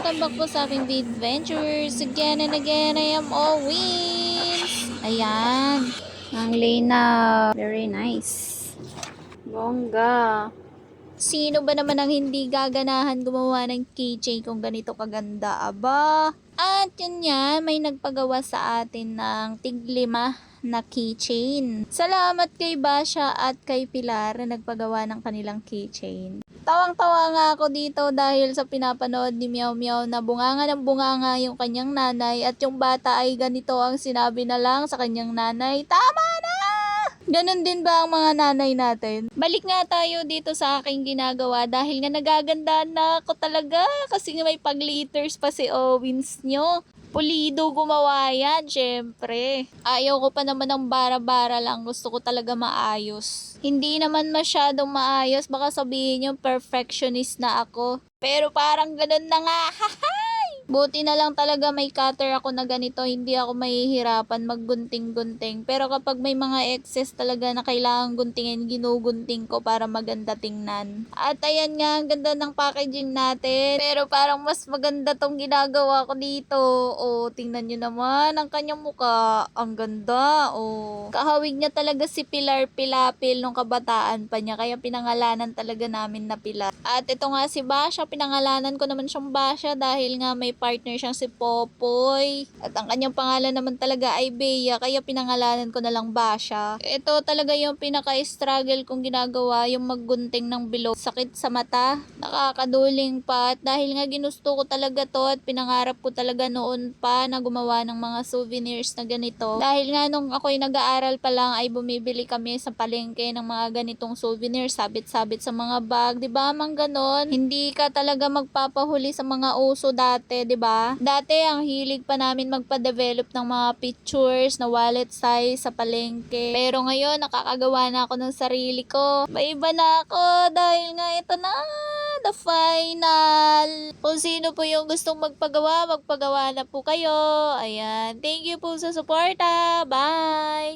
welcome back po sa aking adventures. Again and again, I am all wins. Ayan. Ang Lena. Very nice. Bongga. Sino ba naman ang hindi gaganahan gumawa ng keychain kung ganito kaganda, aba? At yun yan, may nagpagawa sa atin ng tig-5 na keychain. Salamat kay Basha at kay Pilar na nagpagawa ng kanilang keychain. Tawang-tawa nga ako dito dahil sa pinapanood ni Meow Meow na bunganga ng bunganga yung kanyang nanay at yung bata ay ganito ang sinabi na lang sa kanyang nanay, "Tama na!" Ganon din ba ang mga nanay natin? Balik nga tayo dito sa aking ginagawa dahil nga nagagandaan na ako talaga kasi nga may pag-liters pa si Owens nyo. Pulido gumawa yan, syempre. Ayaw ko pa naman ng bara-bara lang. Gusto ko talaga maayos. Hindi naman masyadong maayos. Baka sabihin nyo, perfectionist na ako. Pero parang ganun na nga. Buti na lang talaga may cutter ako na ganito, hindi ako mahihirapan maggunting-gunting. Pero kapag may mga excess talaga na kailangan guntingin, ginugunting ko para maganda tingnan. At ayan nga, ang ganda ng packaging natin. Pero parang mas maganda tong ginagawa ko dito. O, tingnan nyo naman ang kanyang muka. Ang ganda. O, kahawig niya talaga si Pilar Pilapil nung kabataan pa niya. Kaya pinangalanan talaga namin na Pilar. At ito nga si Basha, pinangalanan ko naman siyang Basha dahil nga may partner siyang si Popoy. At ang kanyang pangalan naman talaga ay Bea, kaya pinangalanan ko na lang Basha. Ito talaga yung pinaka-struggle kong ginagawa, yung maggunting ng bilog. Sakit sa mata, nakakaduling pa. At dahil nga ginusto ko talaga to at pinangarap ko talaga noon pa na gumawa ng mga souvenirs na ganito. Dahil nga nung ako'y nag-aaral pa lang ay bumibili kami sa palengke ng mga ganitong souvenirs, sabit-sabit sa mga bag, 'di ba? Mang ganon. Hindi ka talaga magpapahuli sa mga uso dati, 'di ba? Dati ang hilig pa namin magpa-develop ng mga pictures na wallet size sa palengke. Pero ngayon nakakagawa na ako ng sarili ko. Maiba na ako dahil nga ito na the final. Kung sino po yung gustong magpagawa na po kayo. Ayan. Thank you po sa suporta. Bye!